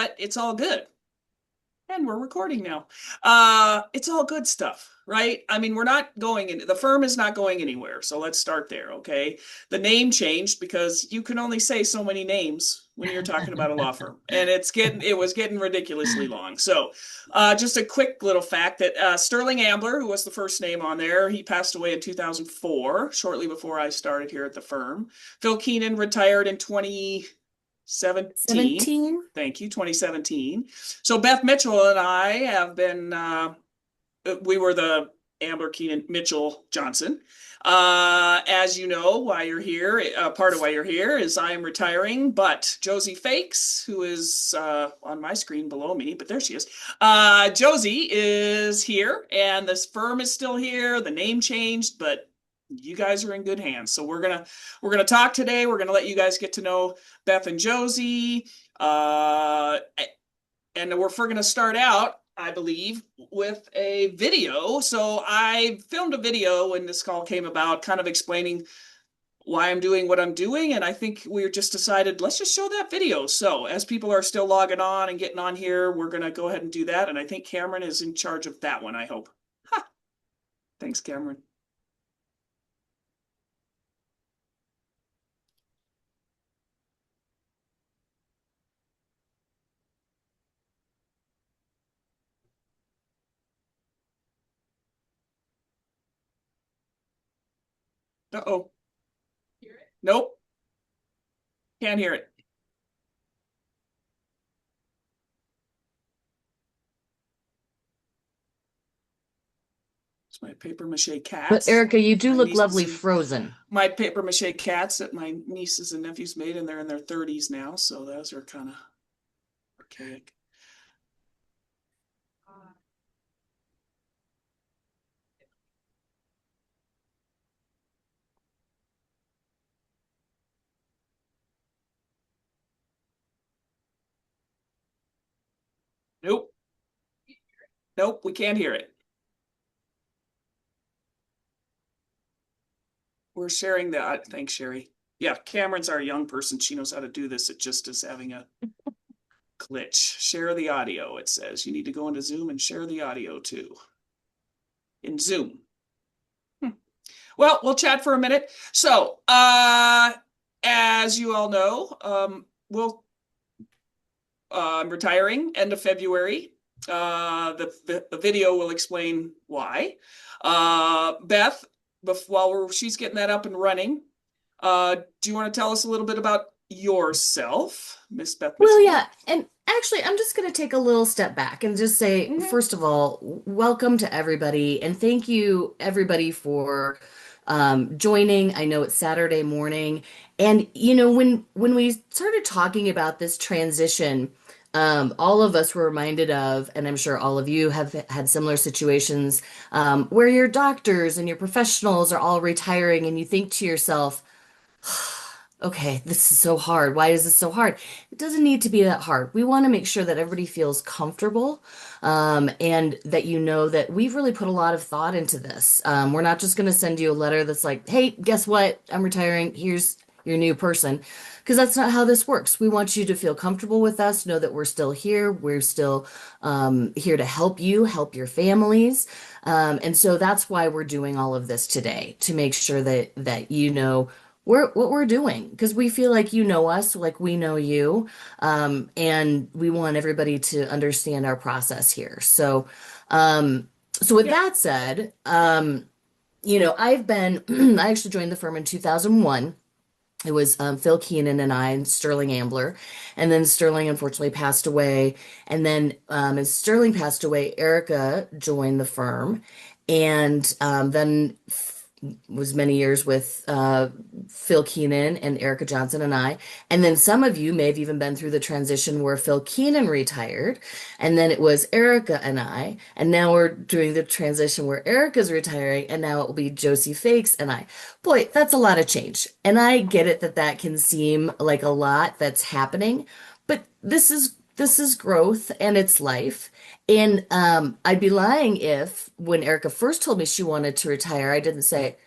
But it's all good. And we're recording now. It's all good stuff, right? I mean, we're not going in, the firm is not going anywhere. So let's start there, okay? The name changed because you can only say so many names when you're talking about a law firm. And it was getting ridiculously long. So just a quick little fact that Sterling Ambler, who was the first name on there, he passed away in 2004, shortly before I started here at the firm. Phil Keenan retired in 2017. 17? Thank you, 2017. So Beth Mitchell and I have been, we were the Ambler Keenan Mitchell Johnson. As you know, why you're here, part of why you're here is I am retiring, but Josie Fakes, who is on my screen below me, but there she is. Josie is here, and this firm is still here. The name changed, but you guys are in good hands. So we're gonna talk today. We're gonna let you guys get to know Beth and Josie. And we're going to start out, I believe, with a video. So I filmed a video when this call came about, kind of explaining why I'm doing what I'm doing. And I think we just decided, let's just show that video. So as people are still logging on and getting on here, we're going to go ahead and do that. And I think Cameron is in charge of that one, I hope. Ha! Thanks, Cameron. Uh-oh. Nope. Can't hear it. It's my paper mache But cats. Erica, you do My look nieces lovely and frozen. my paper mache cats that my nieces and nephews made, and they're in their 30s now, so those are kind of archaic. Nope, nope, we can't hear it. We're sharing that. Thanks, Sherry. Yeah, Cameron's our young person. She knows how to do this. It just is having a glitch. Share the audio, it says. You need to go into Zoom and share the audio too. In Zoom. Hmm. Well, we'll chat for a minute. So, as you all know, I'm retiring end of February. The video will explain why. Beth, while she's getting that up and running, do you want to tell us a little bit about yourself, Miss Beth Well, Mitchell? yeah, and actually, I'm just going to take a little step back and just say, Mhm. first of all, welcome to everybody, and thank you, everybody, for joining. I know it's Saturday morning, and when we started talking about this transition, all of us were reminded of, and I'm sure all of you have had similar situations, where your doctors and your professionals are all retiring, and you think to yourself, okay, this is so hard. Why is this so hard? It doesn't need to be that hard. We want to make sure that everybody feels comfortable, and that you know that we've really put a lot of thought into this. We're not just going to send you a letter that's like, hey, guess what? I'm retiring. Here's your new person. Because that's not how this works. We want you to feel comfortable with us, know that we're still here. We're still here to help you, help your families. And so that's why we're doing all of this today, to make sure that you know what we're doing, because we feel like you know us, like we know you, and we want everybody to understand our process here. So with Yeah. that said, I've been I actually joined the firm in 2001. It was Phil Keenan and I and Sterling Ambler, and then Sterling unfortunately passed away, and then as Sterling passed away, Erica joined the firm, and then was many years with Phil Keenan and Erica Johnson and I. And then some of you may have even been through the transition where Phil Keenan retired, and then it was Erica and I. And now we're doing the transition where Erica's retiring, and now it will be Josie Fakes and I. Boy, that's a lot of change. And I get it that that can seem like a lot that's happening, but this is growth and it's life. And I'd be lying if, when Erica first told me she wanted to retire, I didn't say,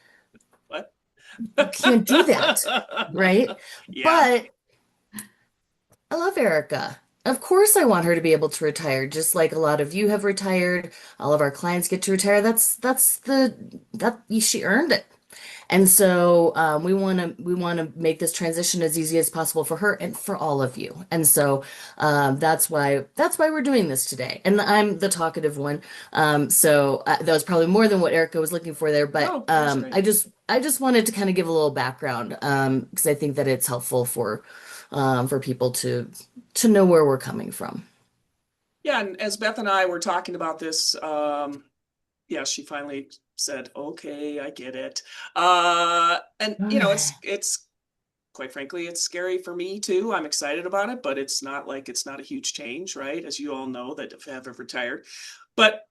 What? you can't do that, right? Yeah. But I love Erica. Of course, I want her to be able to retire, just like a lot of you have retired. All of our clients get to retire. That she earned it. And so we want to make this transition as easy as possible for her and for all of you. And so that's why we're doing this today. And I'm the talkative one. That was probably more than what Erica was looking for there. But No, that's great. I just wanted to kind of give a little background because I think that it's helpful for people to know where we're coming from. Yeah, and as Beth and I were talking about this, yeah, she finally said, "Okay, I get it." And it's quite frankly, it's scary for me too. I'm excited about it, but it's not a huge change, right? As you all know that have retired. But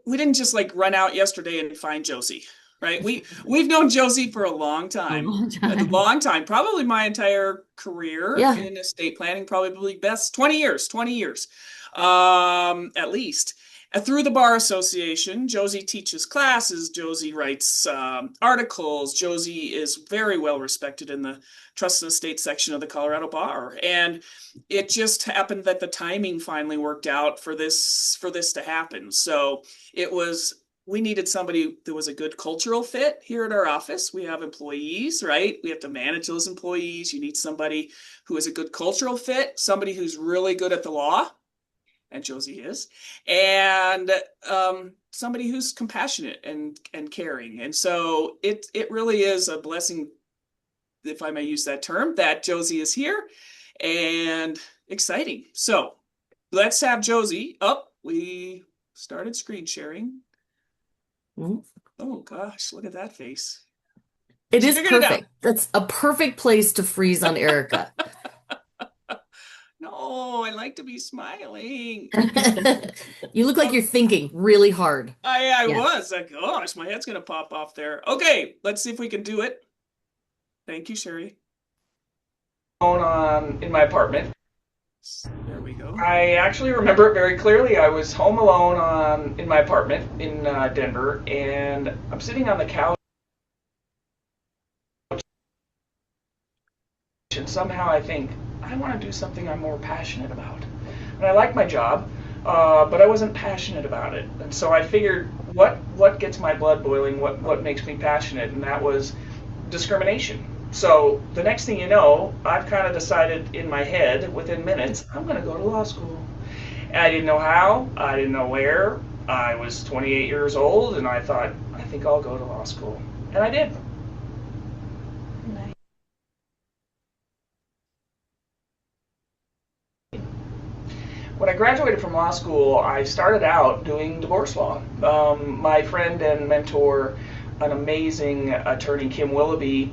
we didn't just like run out yesterday and find Josie, right? We've known Josie for A long a time. long time, probably my entire career Yeah. in estate planning, probably best 20 years, at least. Through the Bar Association, Josie teaches classes, Josie writes articles, Josie is very well respected in the Trust and Estate section of the Colorado Bar. And it just happened that the timing finally worked out for this to happen. So we needed somebody that was a good cultural fit here at our office. We have employees, right? We have to manage those employees. You need somebody who is a good cultural fit, somebody who's really good at the law, and Josie is, and somebody who's compassionate and caring. And so it really is a blessing, if I may use that term, that Josie is here and exciting. So let's have Josie up. We started screen sharing. Mhm. Oh gosh, look at that face. It She is figured it out. perfect. That's a perfect place to freeze on Erica. No, I like to be smiling. You look like Oh, you're thinking really hard. I Yeah. was like, gosh, my head's gonna pop off there. Okay, let's see if we can do it. Thank you, Sherry. On in my apartment. There we go. I actually remember it very clearly. I was home alone in my apartment in Denver, and I'm sitting on the couch, and somehow I think I want to do something I'm more passionate about. And I like my job, but I wasn't passionate about it. And so I figured, what gets my blood boiling? What makes me passionate? And that was discrimination. So the next thing you know, I've kind of decided in my head within minutes, I'm going to go to law school. And I didn't know how, I didn't know where. I was 28 years old, and I thought, I think I'll go to law school. And I did. When I graduated from law school, I started out doing divorce law. My friend and mentor, an amazing attorney, Kim Willoughby,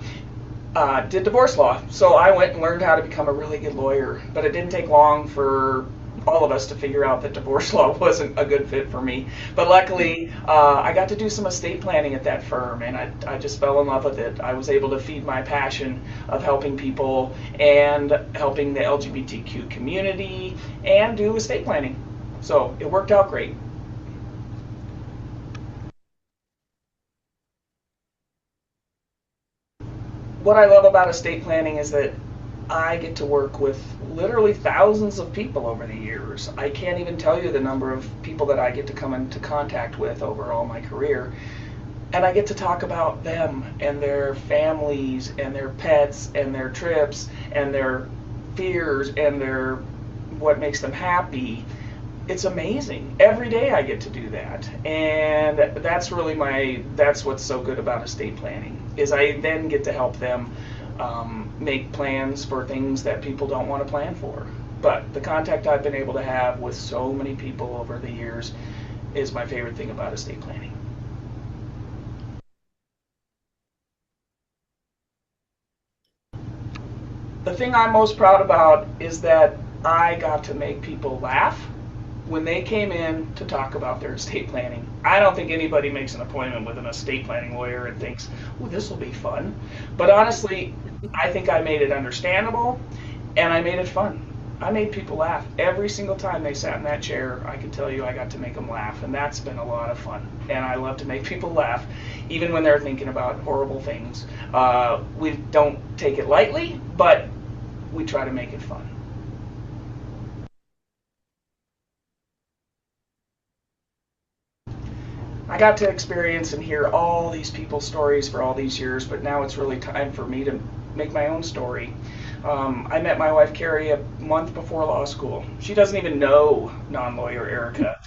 did divorce law. So I went and learned how to become a really good lawyer. But it didn't take long for all of us to figure out that divorce law wasn't a good fit for me. But luckily, I got to do some estate planning at that firm, and I just fell in love with it. I was able to feed my passion of helping people and helping the LGBTQ community and do estate planning. So it worked out great. What I love about estate planning is that I get to work with literally thousands of people over the years. I can't even tell you the number of people that I get to come into contact with over all my career. And I get to talk about them and their families and their pets and their trips and their fears and their what makes them happy. It's amazing. Every day I get to do that. And that's what's so good about estate planning is I then get to help them make plans for things that people don't want to plan for. But the contact I've been able to have with so many people over the years is my favorite thing about estate planning. The thing I'm most proud about is that I got to make people laugh when they came in to talk about their estate planning. I don't think anybody makes an appointment with an estate planning lawyer and thinks, oh, this will be fun. But honestly, I think I made it understandable and I made it fun. I made people laugh. Every single time they sat in that chair, I can tell you I got to make them laugh, and that's been a lot of fun. And I love to make people laugh, even when they're thinking about horrible things. We don't take it lightly, but we try to make it fun. got to experience and hear all these people's stories for all these years, but now it's really time for me to make my own story. I met my wife Carrie a month before law school. She doesn't even know non-lawyer Erica,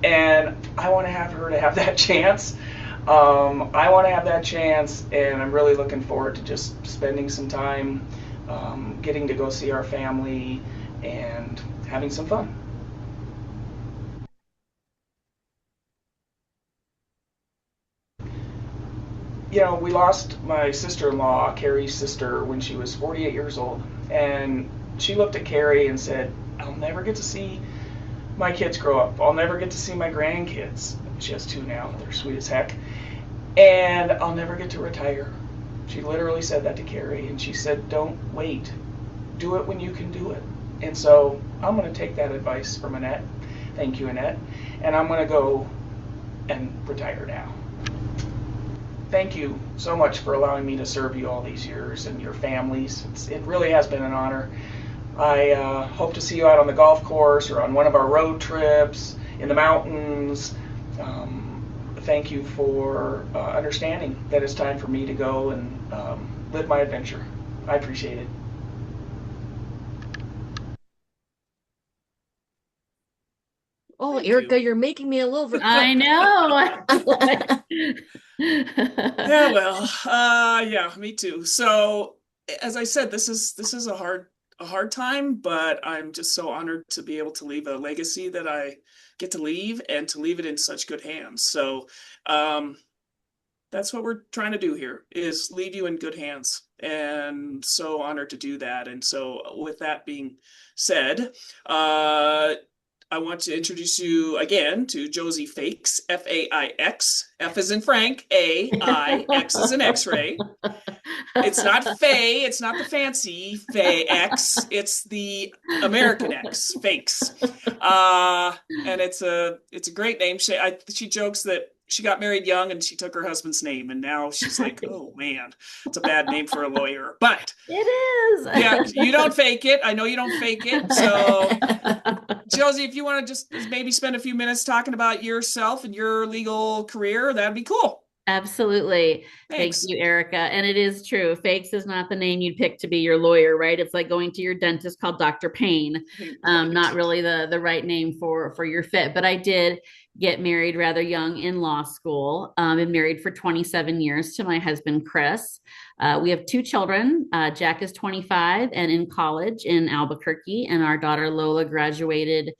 and I want to have her to have that chance. I want to have that chance, and I'm really looking forward to just spending some time, getting to go see our family and having some fun. We lost my sister-in-law, Carrie's sister, when she was 48 years old. And she looked at Carrie and said, I'll never get to see my kids grow up. I'll never get to see my grandkids. She has two now. They're sweet as heck. And I'll never get to retire. She literally said that to Carrie. And she said, don't wait. Do it when you can do it. And so I'm going to take that advice from Annette. Thank you, Annette. And I'm going to go and retire now. Thank you so much for allowing me to serve you all these years and your families. It really has been an honor. I hope to see you out on the golf course or on one of our road trips in the mountains. Thank you for understanding that it's time for me to go and live my adventure. I appreciate it. Oh, Thank Erica, you. you're making me a little. I know. Yeah, well, yeah, me too. So, as I said, this is a hard time, but I'm just so honored to be able to leave a legacy that I get to leave and to leave it in such good hands. So, that's what we're trying to do here is leave you in good hands, and so honored to do that. And so, with that being said, I want to introduce you again to Josie Faix, Faix. F is in Frank, A-I, X is in X-ray. It's not Faye, it's not the fancy Faye X, it's the American X, Faix. And it's a great name. She jokes that she got married young and she took her husband's name, and now she's like, oh man, it's a bad name for a lawyer. But It is. yeah, you don't fake it. I know you don't fake it. So Josie, if you want to just maybe spend a few minutes talking about yourself and your legal career, that'd be cool. Absolutely. Thank Thanks. you, Erica. And it is true. Fakes is not the name you'd pick to be your lawyer, right? It's like going to your dentist called Dr. Payne. Right. Not really the right name for your fit. But I did get married rather young in law school. Been married for 27 years to my husband, Chris. We have two children. Jack is 25 and in college in Albuquerque, and our daughter Lola graduated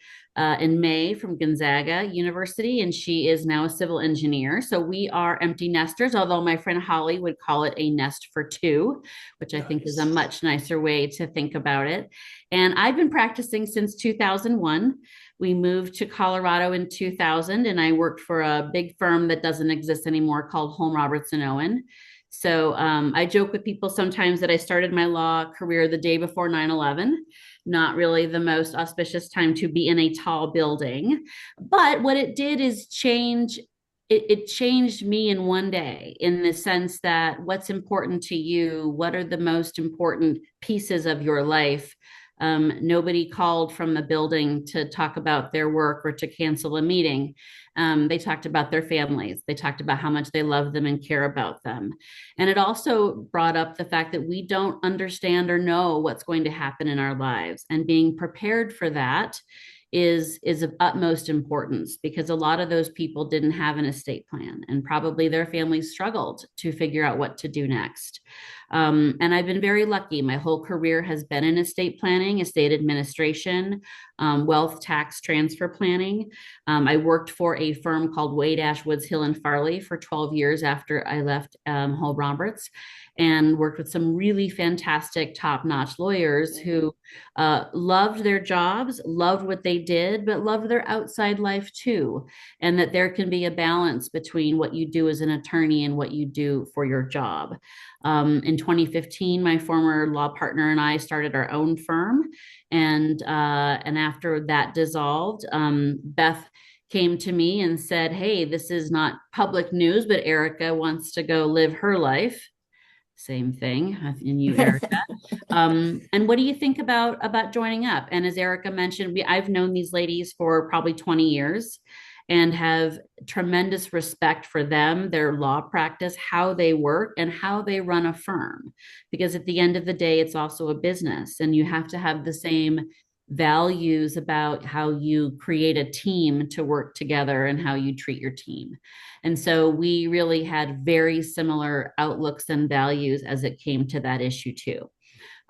in May from Gonzaga University, and she is now a civil engineer. So we are empty nesters, although my friend Holly would call it a nest for two, which I think is a much nicer way to think about it. And I've been practicing since 2001. We moved to Colorado in 2000, and I worked for a big firm that doesn't exist anymore called Holm Robertson Owen. So I joke with people sometimes that I started my law career the day before 9/11. Not really the most auspicious time to be in a tall building. But what it did is it changed me in one day in the sense that what's important to you, what are the most important pieces of your life? Nobody called from the building to talk about their work or to cancel a meeting. They talked about their families. They talked about how much they love them and care about them. And it also brought up the fact that we don't understand or know what's going to happen in our lives. And being prepared for that is of utmost importance because a lot of those people didn't have an estate plan and probably their families struggled to figure out what to do next. And I've been very lucky. My whole career has been in estate planning, estate administration, wealth tax transfer planning. I worked for a firm called Wade Woods Hill and Farley for 12 years after I left Holm Roberts, and worked with some really fantastic top-notch lawyers who loved their jobs, loved what they did, but loved their outside life too. And that there can be a balance between what you do as an attorney and what you do for your job. In 2015, my former law partner and I started our own firm. And after that dissolved, Beth came to me and said, hey, this is not public news, but Erica wants to go live her life. Same thing in you, Erica. And what do you think about joining up? And as Erica mentioned, I've known these ladies for probably 20 years. and have tremendous respect for them, their law practice, how they work, and how they run a firm. Because at the end of the day, it's also a business, and you have to have the same values about how you create a team to work together and how you treat your team. And so we really had very similar outlooks and values as it came to that issue too.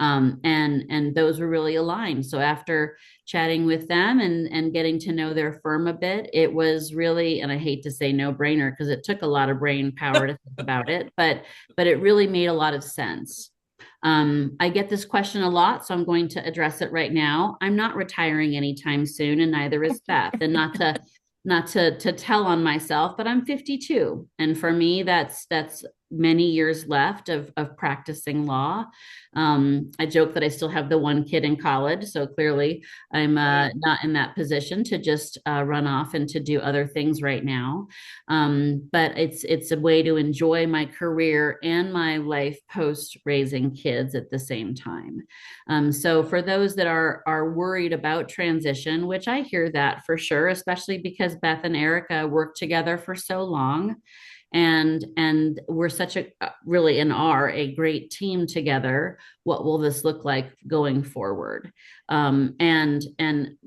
And those were really aligned. So after chatting with them and getting to know their firm a bit, it was really, and I hate to say no brainer because it took a lot of brain power to think about it, but it really made a lot of sense. I get this question a lot, so I'm going to address it right now. I'm not retiring anytime soon, and neither is Beth. And not to tell on myself, but I'm 52, and for me, that's many years left of practicing law. I joke that I still have the one kid in college, so clearly I'm not in that position to just run off and to do other things right now. But it's a way to enjoy my career and my life post raising kids at the same time. So for those that are worried about transition, which I hear that for sure, especially because Beth and Erica worked together for so long, and we're such a really and are a great team together. What will this look like going forward? And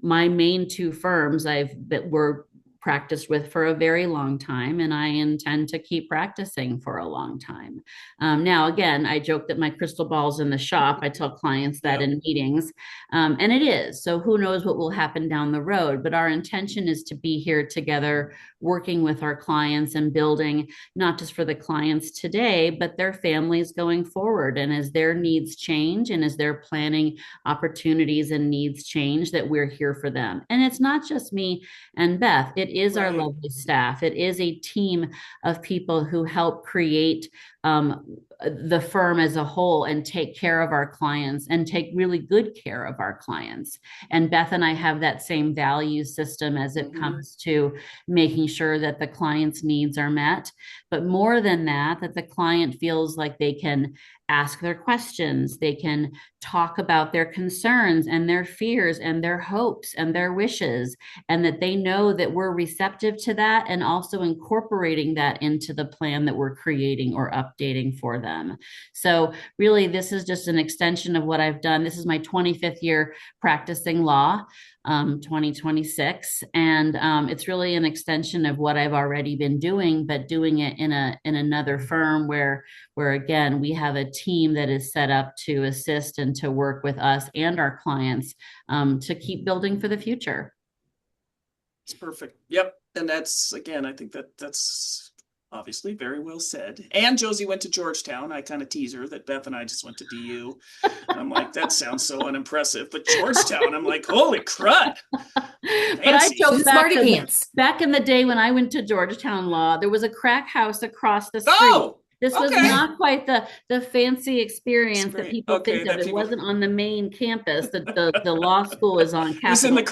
my main two firms that were practiced with for a very long time, and I intend to keep practicing for a long time. Now, again, I joke that my crystal ball's in the shop. I tell clients that in meetings, and it is. So who knows what will happen down the road? But our intention is to be here together, working with our clients and building not just for the clients today, but their families going forward. And as their needs change and as their planning opportunities and needs change, that we're here for them. And it's not just me and Beth. It is our lovely staff. It is a team of people who help create the firm as a whole and take care of our clients and take really good care of our clients. And Beth and I have that same value system as it comes to making sure that the client's needs are met. But more than that the client feels like they can ask their questions, they can talk about their concerns and their fears and their hopes and their wishes, and that they know that we're receptive to that and also incorporating that into the plan that we're creating or updating for them. So really, this is just an extension of what I've done. This is my 25th year practicing law, 2026. And it's really an extension of what I've already been doing, but doing it in another firm where again, we have a team that is set up to assist and to work with us and our clients to keep building for the future. It's perfect. Yep. And that's, again, I think that's obviously very well said. And Josie went to Georgetown. I kind of tease her that Beth and I just went to DU. I'm like, that sounds so unimpressive. But Georgetown, I'm like, holy crud. But I joke back in the day when I went to Georgetown Law, there was a crack house across the street. Oh, this was not quite the fancy experience that people think of. It wasn't on the main campus. The law school is on Capitol Hill. It was in the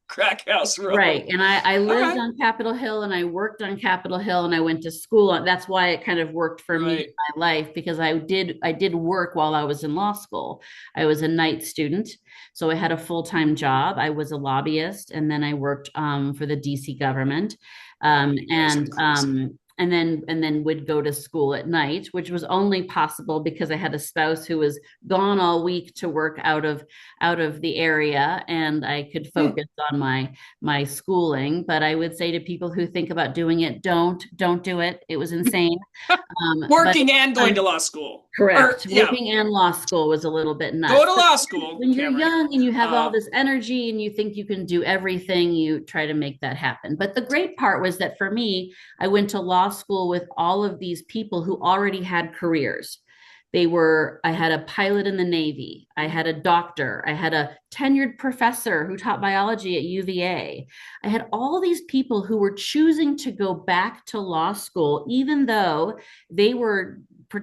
crack house room. Right. And I lived on Capitol Hill and I worked on Capitol Hill and I went to school. That's why it kind of worked for me in my life, because I did work while I was in law school. I was a night student, so I had a full-time job. I was a lobbyist, and then I worked for the DC government. And then would go to school at night, which was only possible because I had a spouse who was gone all week to work out of the area, and I could focus on my schooling. But I would say to people who think about doing it, don't do it. It was insane. Working and going to law school. Correct. Working and law school was a little bit nuts. Go to law school. When you're young and you have all this energy and you think you can do everything, you try to make that happen. But the great part was that for me, I went to law school with all of these people who already had careers. I had a pilot in the Navy. I had a doctor. I had a tenured professor who taught biology at UVA. I had all these people who were choosing to go back to law school, even though they were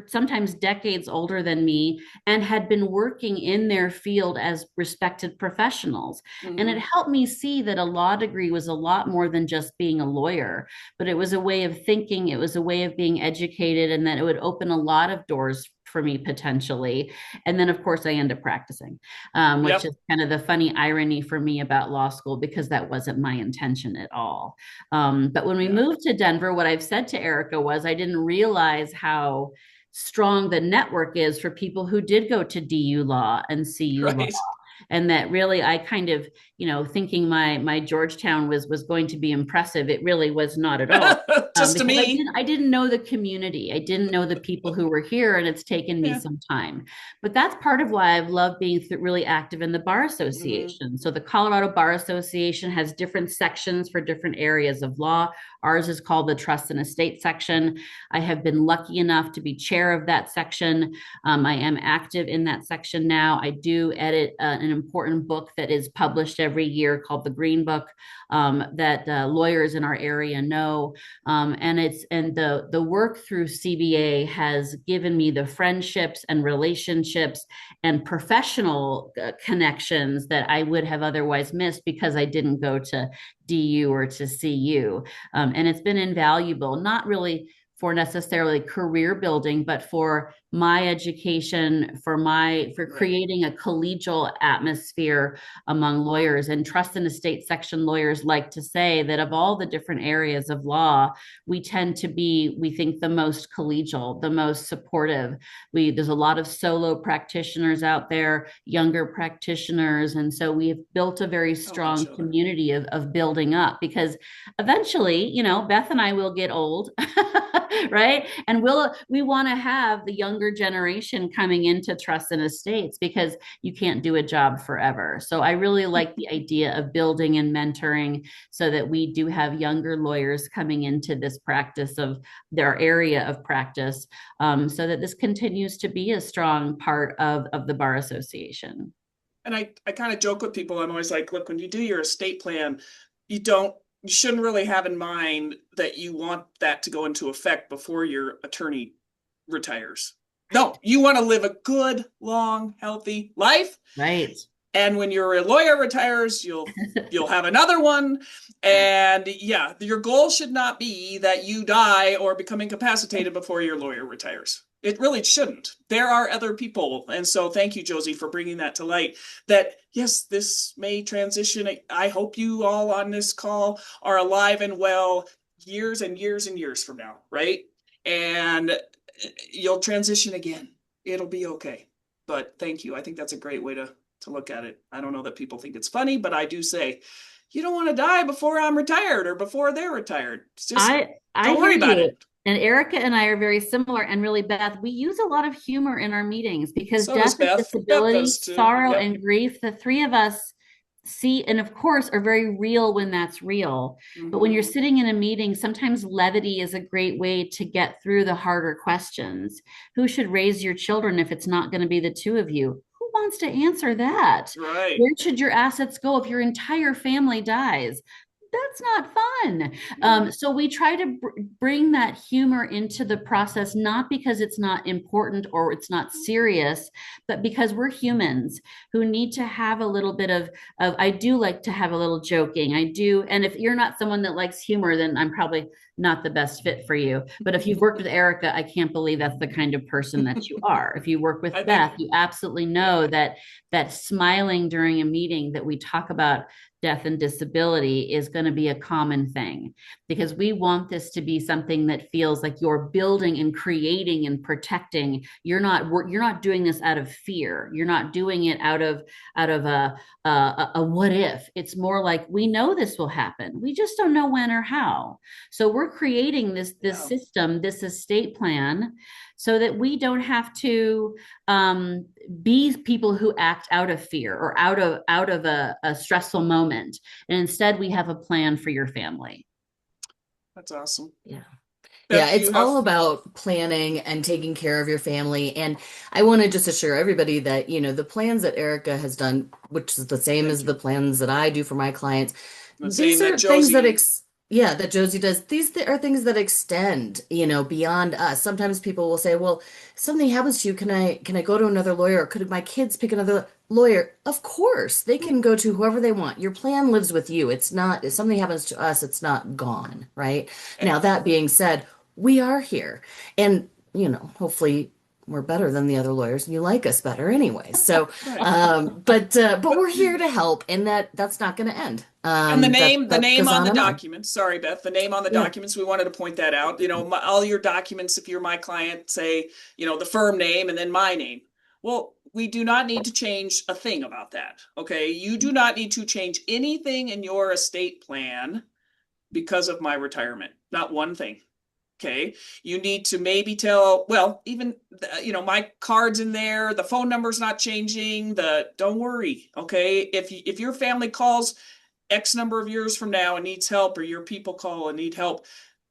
sometimes decades older than me and had been working in their field as respected professionals. And it helped me see that a law degree was a lot more than just being a lawyer, but it was a way of thinking. It was a way of being educated, and that it would open a lot of doors for me potentially. And then, of course, I end up practicing, which Yep. is kind of the funny irony for me about law school, because that wasn't my intention at all. But when we Yeah. moved to Denver, what I've said to Erica was I didn't realize how strong the network is for people who did go to DU Law and CU Law. Right. And that really, I kind of, thinking my Georgetown was going to be impressive. It really was not at all. Just to Because me. I didn't know the community. I didn't know the people who were here, and it's taken me Yeah. some time. But that's part of why I've loved being really active in the Bar Mm-hmm. Association. So the Colorado Bar Association has different sections for different areas of law. Ours is called the Trust and Estate section. I have been lucky enough to be chair of that section. I am active in that section now. I do edit an important book that is published every year called the Green Book, that lawyers in our area know. And the work through CBA has given me the friendships and relationships and professional connections that I would have otherwise missed because I didn't go to DU or to CU. And it's been invaluable, not really for necessarily career building, but for my education, for creating a collegial atmosphere among lawyers. And trust and estate section lawyers like to say that of all the different areas of law, we tend to be, we think, the most collegial, the most supportive. There's a lot of solo practitioners out there, younger practitioners. And so we've built a very strong each other. community of building up, because eventually, Beth and I will get old. Right. And we want to have the younger generation coming into trust and estates, because you can't do a job forever. So I really like the idea of building and mentoring so that we do have younger lawyers coming into this practice of their area of practice, so that this continues to be a strong part of the Bar Association. And I kind of joke with people. I'm always like, look, when you do your estate plan, you shouldn't really have in mind that you want that to go into effect before your attorney retires. No, you want to live a good, long, healthy life. Right. And when your lawyer retires, you'll have another one. And yeah, your goal should not be that you die or become incapacitated before your lawyer retires. It really shouldn't. There are other people. And so thank you, Josie, for bringing that to light, that yes, this may transition. I hope you all on this call are alive and well years and years and years from now, right? And you'll transition again. It'll be okay. But thank you. I think that's a great way to look at it. I don't know that people think it's funny, but I do say, you don't want to die before I'm retired or before they're retired. It's just, don't worry about it. And Erica and I are very similar. And really, Beth, we use a lot of humor in our meetings, because death and disability, sorrow, and grief, the three of us see, and of course, are very real when that's real. Mm-hmm. But when you're sitting in a meeting, sometimes levity is a great way to get through the harder questions. Who should raise your children if it's not going to be the two of you? Who wants to answer that? Right. Where should your assets go if your entire family dies? That's not fun. So we try to bring that humor into the process, not because it's not important or it's not serious, but because we're humans who need to have a little bit of I do like to have a little joking. I do. And if you're not someone that likes humor, then I'm probably not the best fit for you. But if you've worked with Erica, I can't believe that's the kind of person that you are. If you work with Beth, you absolutely know that smiling during a meeting that we talk about death and disability is going to be a common thing, because we want this to be something that feels like you're building and creating and protecting. You're not doing this out of fear. You're not doing it out of a what if. It's more like, we know this will happen. We just don't know when or how. So we're creating this system, this estate plan, so that we don't have to be people who act out of fear or out of a stressful moment. And instead, we have a plan for your family. That's awesome. Yeah. Yeah, it's all about planning and taking care of your family. And I want to just assure everybody that, the plans that Erica has done, which is the same as the plans that I do for my clients, these are things that Josie does. These are things that extend, beyond us. Sometimes people will say, well, if something happens to you, can I go to another lawyer? Or could my kids pick another lawyer? Of course, they can go to whoever they want. Your plan lives with you. It's not, if something happens to us, it's not gone, right? Now, that being said, we are here. And, hopefully we're better than the other lawyers and you like us better anyway. So, Right. but we're here to help, and that's not going to end. And the That name goes on on the and on. documents, sorry, Beth, the name on the Yeah. documents, we wanted to point that out. All your documents, if you're my client, say, the firm name and then my name. Well, we do not need to change a thing about that. Okay. You do not need to change anything in your estate plan because of my retirement. Not one thing. Okay. You need to maybe tell, well, even, my card's in there, the phone number's not changing, don't worry. Okay. If your family calls X number of years from now and needs help, or your people call and need help,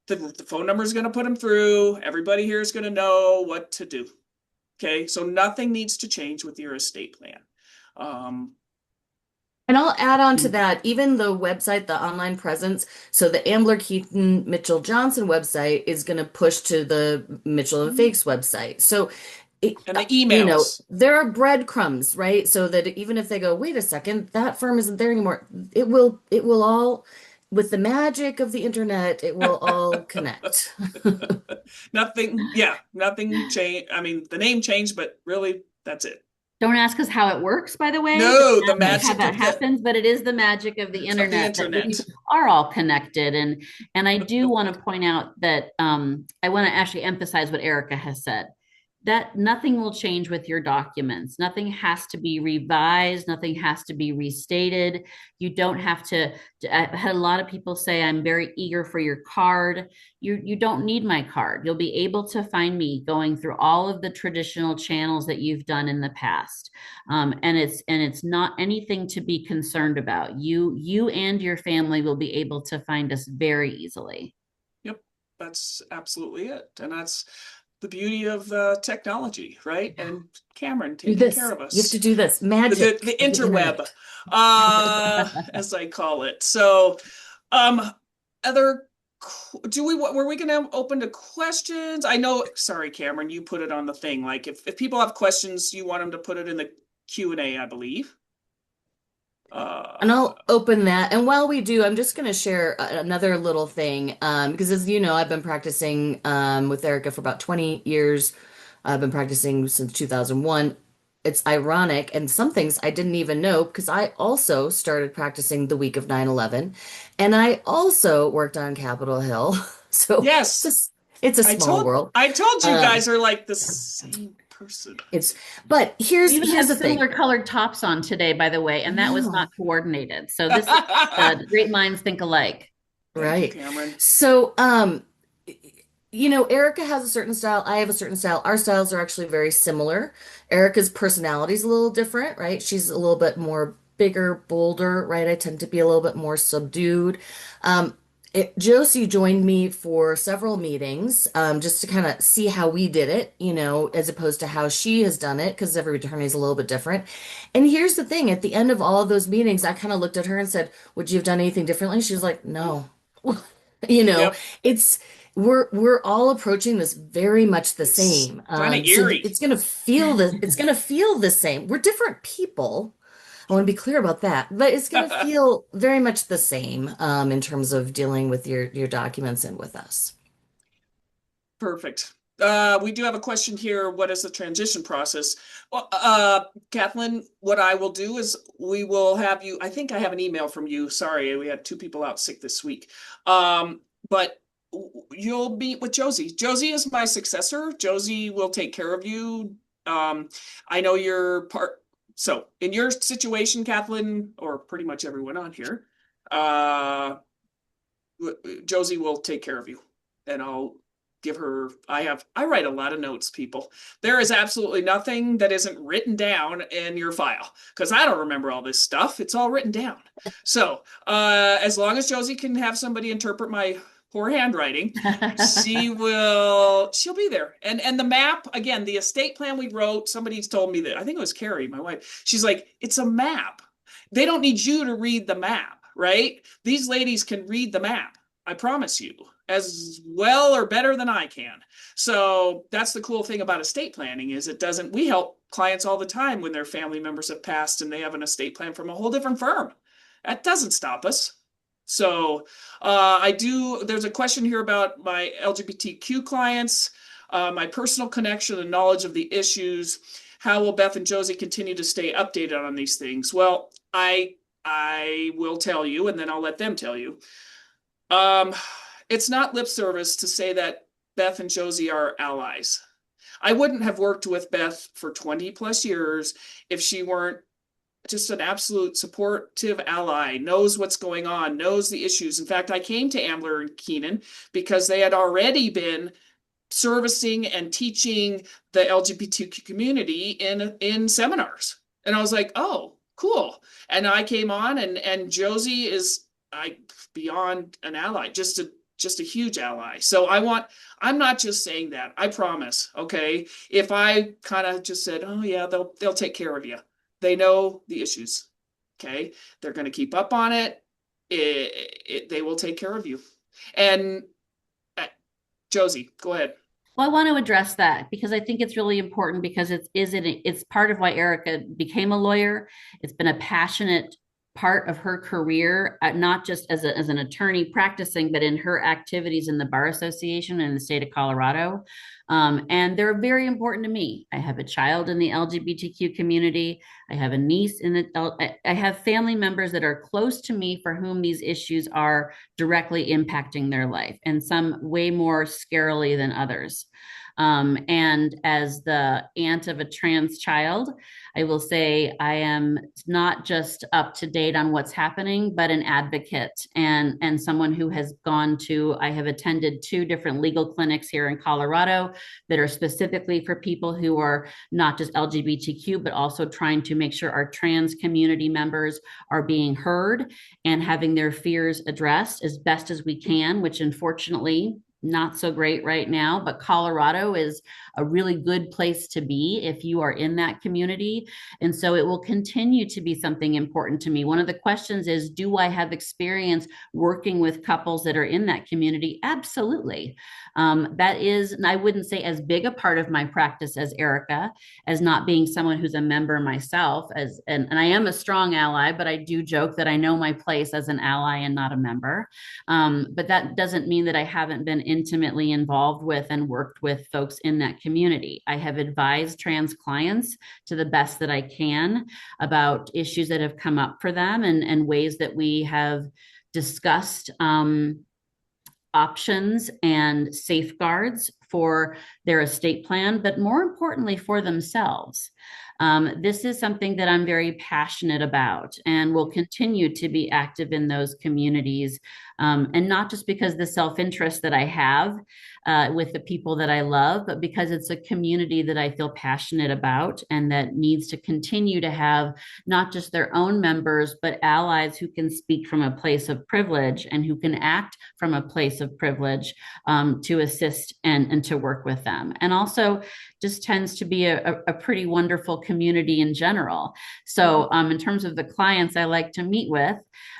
the phone number is going to put them through. Everybody here is going to know what to do. Okay. So nothing needs to change with your estate plan. And I'll add on to that, even the website, the online presence. So the Ambler Keaton Mitchell Johnson website is going to push to the Mitchell and Fakes website. So, and the emails. there are breadcrumbs, right? So that even if they go, wait a second, that firm isn't there anymore, it will all, with the magic of the internet, it will all connect. Nothing changed. I mean, the name changed, but really, that's it. Don't ask us how it works, by the way. No, the How magic that of happens, but it is the magic of the internet that we are all connected. And I do want to point out that I want to actually emphasize what Erica has said, that nothing will change with your documents. Nothing has to be revised. Nothing has to be restated. You don't have to. I had a lot of people say, I'm very eager for your card. You don't need my card. You'll be able to find me going through all of the traditional channels that you've done in the past. And it's not anything to be concerned about. You and your family will be able to find us very easily. Yep, that's absolutely it. And that's the beauty of technology, right? And Cameron taking care of us. You have to do this magic. The interweb, as I call it. So, were we going to open to questions? I know, sorry, Cameron, you put it on the thing. Like if people have questions, you want them to put it in the Q&A, I believe. And I'll open that. And while we do, I'm just going to share another little thing. Because as you know, I've been practicing with Erica for about 20 years. I've been practicing since 2001. It's ironic, and some things I didn't even know because I also started practicing the week of 9/11, and I also worked on Capitol Hill. So yes, it's a small world. I told you guys are like the same person. But here's the thing. Similar colored tops on today, by the way, and that was not coordinated. So this is great minds think alike. Right. Thank you, Cameron. So Erica has a certain style. I have a certain style. Our styles are actually very similar. Erica's personality is a little different, right? She's a little bit more bigger, bolder, right? I tend to be a little bit more subdued. Josie joined me for several meetings, just to kind of see how we did it, as opposed to how she has done it, because every attorney is a little bit different. And here's the thing, at the end of all of those meetings, I kind of looked at her and said, would you have done anything differently? She was like, no. Yep. We're all approaching this very much the same. Kind of eerie. So it's gonna feel the same. We're different people. I want to be clear about that, but it's going to feel very much the same in terms of dealing with your documents and with us. Perfect. We do have a question here. What is the transition process? Well, Kathleen, what I will do is we will have you, I think I have an email from you. Sorry, we had 2 people out sick this week. But you'll meet with Josie. Josie is my successor. Josie will take care of you. I know you're so in your situation, Kathleen, or pretty much everyone on here, Josie will take care of you, and I'll give her, I write a lot of notes, people. There is absolutely nothing that isn't written down in your file, because I don't remember all this stuff. It's all written down. So as long as Josie can have somebody interpret my poor handwriting, she'll be there. And the map, again, the estate plan we wrote, somebody's told me that, I think it was Carrie, my wife, she's like, it's a map. They don't need you to read the map, right? These ladies can read the map, I promise you, as well or better than I can. So that's the cool thing about estate planning, is we help clients all the time when their family members have passed and they have an estate plan from a whole different firm. That doesn't stop us. So there's a question here about my LGBTQ clients. my personal connection and knowledge of the issues. How will Beth and Josie continue to stay updated on these things? Well, I will tell you, and then I'll let them tell you. It's not lip service to say that Beth and Josie are allies. I wouldn't have worked with Beth for 20 plus years if she weren't just an absolute supportive ally, knows what's going on, knows the issues. In fact, I came to Ambler and Keenan because they had already been servicing and teaching the LGBTQ community in seminars. And I was like, oh, cool. And I came on, and Josie is beyond an ally, just a huge ally. So I'm not just saying that. I promise. Okay. If I kind of just said, oh yeah, they'll take care of you. They know the issues. Okay. They're going to keep up on it. They will take care of you. And Josie, go ahead. Well, I want to address that because I think it's really important because it's part of why Erica became a lawyer. It's been a passionate part of her career, not just as an attorney practicing, but in her activities in the Bar Association in the state of Colorado. And they're very important to me. I have a child in the LGBTQ community. I have a niece I have family members that are close to me for whom these issues are directly impacting their life, and some way more scarily than others. And as the aunt of a trans child, I will say I am not just up to date on what's happening, but an advocate and someone who has I have attended 2 different legal clinics here in Colorado that are specifically for people who are not just LGBTQ, but also trying to make sure our trans community members are being heard and having their fears addressed as best as we can, which unfortunately not so great right now, but Colorado is a really good place to be if you are in that community. And so it will continue to be something important to me. One of the questions is, do I have experience working with couples that are in that community? Absolutely. That is, and I wouldn't say as big a part of my practice as Erica, as not being someone who's a member myself, and I am a strong ally, but I do joke that I know my place as an ally and not a member. But that doesn't mean that I haven't been intimately involved with and worked with folks in that community. I have advised trans clients to the best that I can about issues that have come up for them and ways that we have discussed options and safeguards for their estate plan, but more importantly for themselves. This is something that I'm very passionate about and will continue to be active in those communities. And not just because the self-interest that I have with the people that I love, but because it's a community that I feel passionate about and that needs to continue to have not just their own members, but allies who can speak from a place of privilege and who can act from a place of privilege to assist and to work with them. And also just tends to be a pretty wonderful community in general. So in terms of the clients I like to meet with,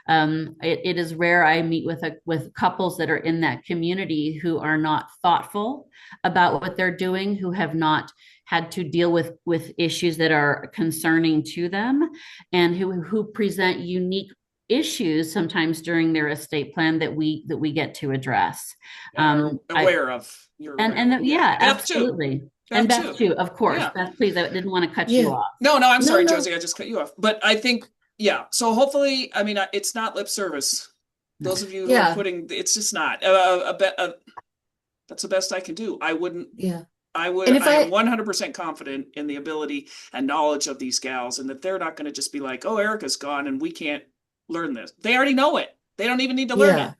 it is rare I meet with couples that are in that community who are not thoughtful about what they're doing, who have not had to deal with issues that are concerning to them, and who present unique issues sometimes during their estate plan that we get to address. Aware of. Yeah, absolutely. And Beth too, of course. Yeah. Beth, please, I didn't want to cut you off. No, I'm sorry, Josie, I just cut you off. But I think, yeah. So hopefully, I mean, it's not lip service. Those of you who are it's just not. That's the best I can do. I wouldn't. Yeah. I would. I am 100% confident in the ability and knowledge of these gals, and that they're not going to just be like, "Oh, Erica's gone, and we can't learn this." They already know it. They don't even need to learn it.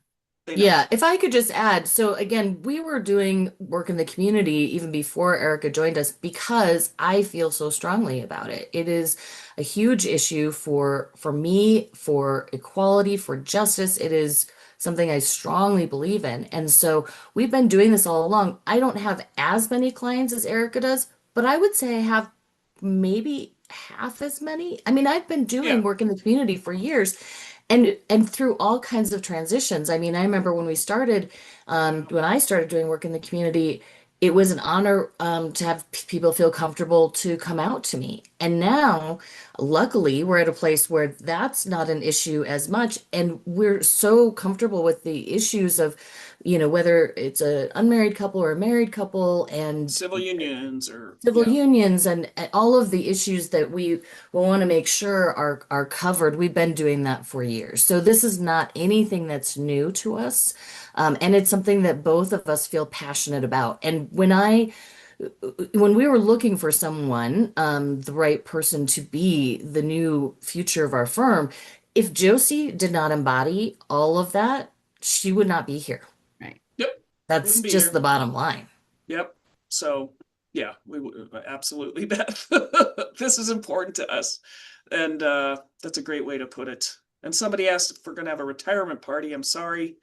Yeah, if I could just add, so again, we were doing work in the community even before Erica joined us because I feel so strongly about it. It is a huge issue for me, for equality, for justice. It is something I strongly believe in. And so we've been doing this all along. I don't have as many clients as Erica does, but I would say I have maybe half as many. I mean, I've been doing work in the community for years. And through all kinds of transitions. I mean, I remember when we started, when I started doing work in the community, it was an honor to have people feel comfortable to come out to me. And now, luckily, we're at a place where that's not an issue as much. And we're so comfortable with the issues of, whether it's an unmarried couple or a married couple and Civil unions or, civil yeah. unions and all of the issues that we will want to make sure are covered. We've been doing that for years. So this is not anything that's new to us. And it's something that both of us feel passionate about. And when we were looking for someone, the right person to be the new future of our firm, if Josie did not embody all of that, she would not be here. Right. Yep. That's Wouldn't be just here. the bottom line. Yep. So yeah, we would absolutely, Beth. This is important to us. And that's a great way to put it. And somebody asked if we're gonna have a retirement party. I'm sorry,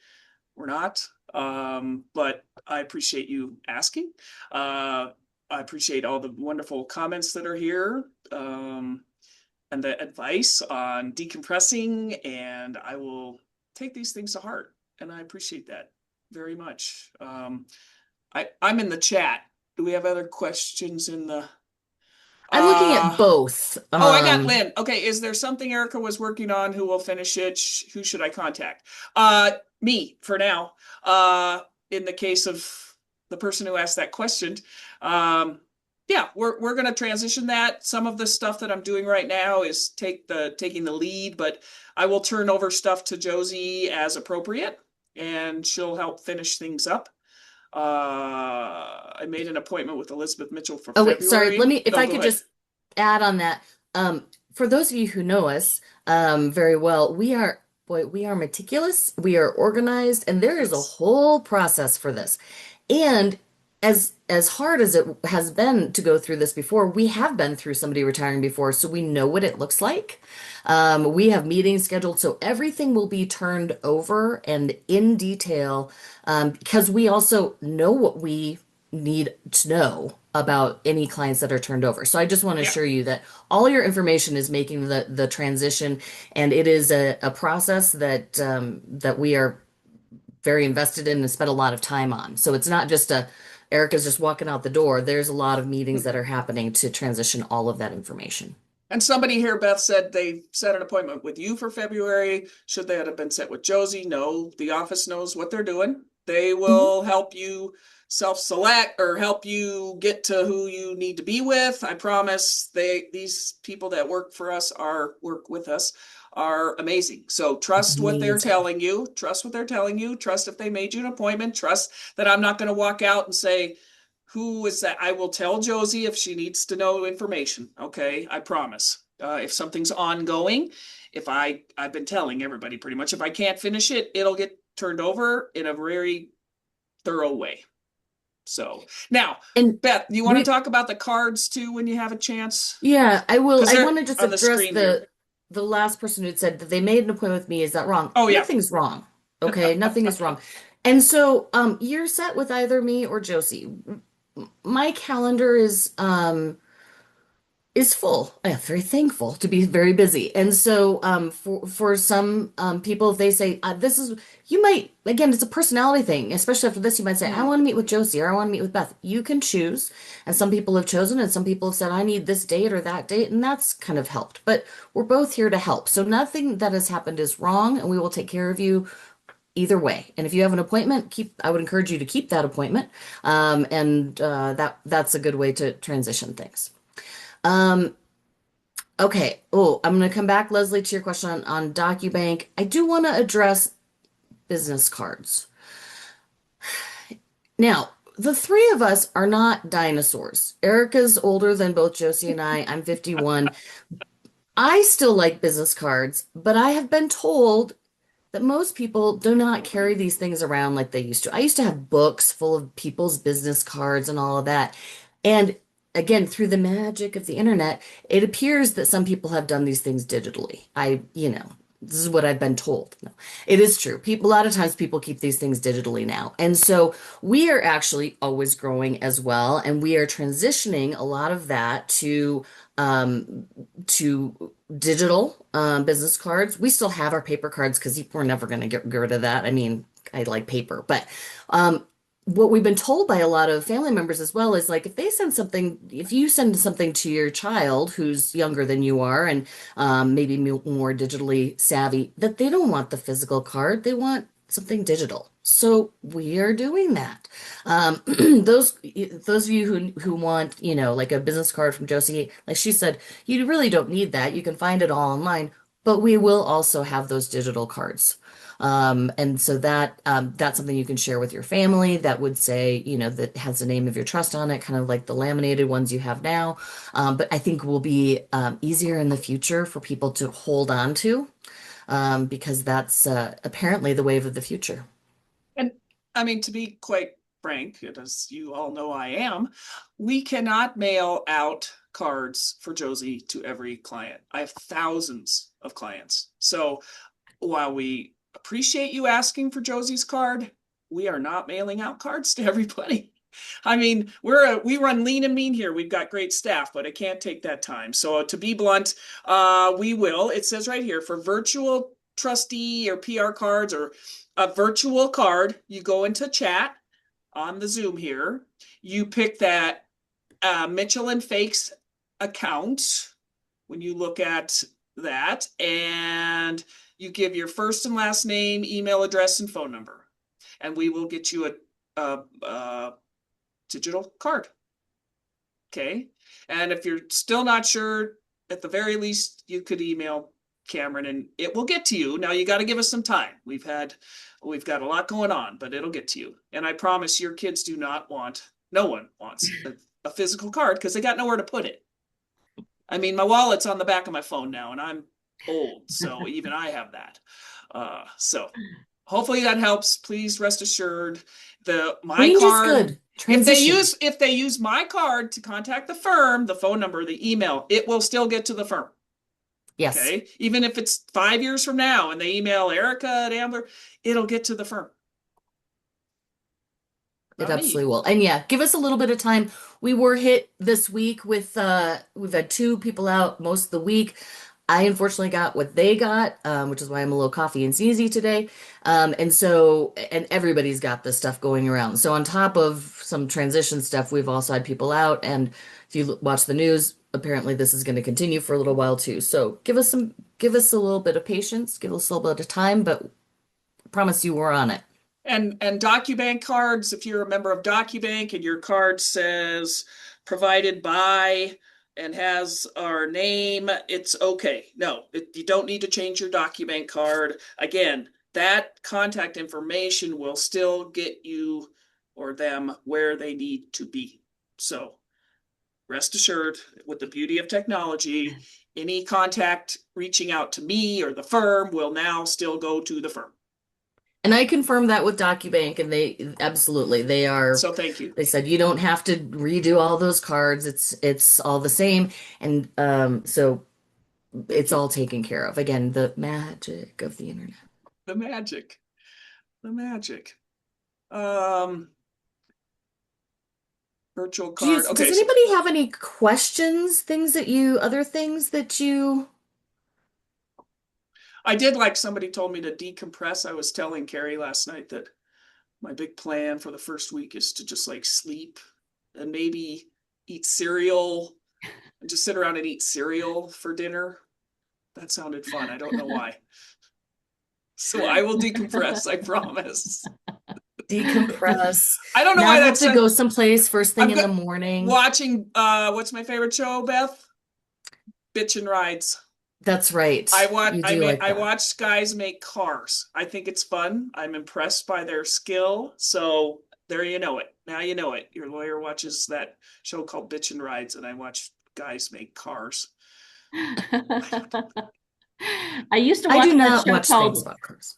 we're not. But I appreciate you asking. I appreciate all the wonderful comments that are here. And the advice on decompressing, and I will take these things to heart. And I appreciate that very much. I'm in the chat. Do we have other questions in the? I'm looking at both. Oh, I got Lynn. Okay, is there something Erica was working on? Who will finish it? Who should I contact? Me for now. In the case of the person who asked that question, yeah, we're gonna transition that. Some of the stuff that I'm doing right now is taking the lead, but I will turn over stuff to Josie as appropriate, and she'll help finish things up. I made an appointment with Elizabeth Mitchell for Oh, wait, sorry. February. If No, I go could ahead. just add on that. For those of you who know us very well, we are meticulous, we are organized, and there is a Yes. whole process for this. And as hard as it has been to go through this before, we have been through somebody retiring before, so we know what it looks like. We have meetings scheduled, so everything will be turned over and in detail, because we also know what we need to know about any clients that are turned over. So I just want to Yeah. assure you that all your information is making the transition, and it is a process that we are very invested in and spent a lot of time on. So it's not just Erica's just walking out the door. There's a lot of meetings that are happening to transition all of that information. And somebody here, Beth, said they set an appointment with you for February. Should they have been set with Josie? No, the office knows what they're doing. They will help you self-select or help you get to who you need to be with. I promise these people that work with us are amazing. So trust what they're Amazing. telling you. Trust what they're telling you. Trust if they made you an appointment. Trust that I'm not going to walk out and say, who is that? I will tell Josie if she needs to know information. Okay, I promise. If something's ongoing, I've been telling everybody pretty much, if I can't finish it, it'll get turned over in a very thorough way. So now, And Beth, you want to we, talk about the cards too when you have a chance? yeah, I will. 'Cause I they're want to just on the address screen here. the last person who said that they made an appointment with me. Is that wrong? Oh yeah. Nothing's wrong. Okay, nothing is wrong. And so, you're set with either me or Josie. My calendar is full. I am very thankful to be very busy. And so, for some people, if they say, this is, you might, again, it's a personality thing, especially after this, you might say, I want to meet with Josie or I want to meet with Beth. You can choose. And some people have chosen, and some people have said, I need this date or that date. And that's kind of helped. But we're both here to help. So nothing that has happened is wrong, and we will take care of you either way. And if you have an appointment, I would encourage you to keep that appointment. And that's a good way to transition things. Um, okay. Oh, I'm going to come back, Leslie, to your question on DocuBank. I do want to address business cards. Now, the three of us are not dinosaurs. Erica's older than both Josie and I. I'm 51. I still like business cards, but I have been told that most people do not carry these things around like they used to. I used to have books full of people's business cards and all of that. And again, through the magic of the internet, it appears that some people have done these things digitally. This is what I've been told. No, it is true. A lot of times people keep these things digitally now. And so we are actually always growing as well. And we are transitioning a lot of that to digital business cards. We still have our paper cards because we're never going to get rid of that. I mean, I like paper, but what we've been told by a lot of family members as well is like if you send something to your child who's younger than you are and maybe more digitally savvy, that they don't want the physical card, they want something digital. So we are doing that. Those of you who want, like a business card from Josie, like she said, you really don't need that. You can find it all online, but we will also have those digital cards. And so that's something you can share with your family that would say, that has the name of your trust on it, kind of like the laminated ones you have now. But I think will be easier in the future for people to hold on to because that's apparently the wave of the future. And I mean, to be quite frank, as you all know I am, we cannot mail out cards for Josie to every client. I have thousands of clients. So while we appreciate you asking for Josie's card, we are not mailing out cards to everybody. I mean, we run lean and mean here. We've got great staff, but it can't take that time. So to be blunt, we will. It says right here for virtual trustee or PR cards or a virtual card, you go into chat on the Zoom here. You pick that Mitchell and Fakes account when you look at that, and you give your first and last name, email address, and phone number, and we will get you a digital card. Okay. And if you're still not sure, at the very least, you could email Cameron and it will get to you. Now you got to give us some time. We've got a lot going on, but it'll get to you. And I promise your kids no one wants a physical card because they got nowhere to put it. I mean, my wallet's on the back of my phone now and I'm old, so even I have that. So hopefully that helps. Please rest assured my Range card is good. if they use my card to contact the firm, the phone number, the email, it will still get to the firm. Yes. Okay. Even if it's 5 years from now and they email Erica at Ambler, it'll get to the firm. It absolutely will. And yeah, give us a little bit of time. We were hit this week with we've had 2 people out most of the week. I unfortunately got what they got, which is why I'm a little coffee and sneezy today. And everybody's got this stuff going around. So on top of some transition stuff, we've also had people out. And if you watch the news, apparently this is going to continue for a little while too. So give us a little bit of patience, give us a little bit of time, but I promise you we're on it. And DocuBank cards, if you're a member of DocuBank and your card says provided by and has our name, it's okay. No, you don't need to change your DocuBank card. Again, that contact information will still get you or them where they need to be. So rest assured, with the beauty of technology, any contact reaching out to me or the firm will now still go to the firm. And I confirmed that with DocuBank, and they are. So thank you. They said you don't have to redo all those cards. It's all the same, and so it's all taken care of. Again, the magic of the internet. The magic. Virtual card. Okay. Does anybody have any questions? Other things that you? I did like somebody told me to decompress. I was telling Carrie last night that my big plan for the first week is to just like sleep and maybe eat cereal and just sit around and eat cereal for dinner. That sounded fun. I don't know why. So I will decompress, I promise. Decompress. I don't know now why that's to go someplace first thing in the morning. Watching what's my favorite show, Beth? Bitchin' Rides. That's right. I watch guys make cars. I think it's fun. I'm impressed by their skill. So there you know it. Now you know it. Your lawyer watches that show called Bitchin' Rides, and I watch guys make cars. I used to watch that show called,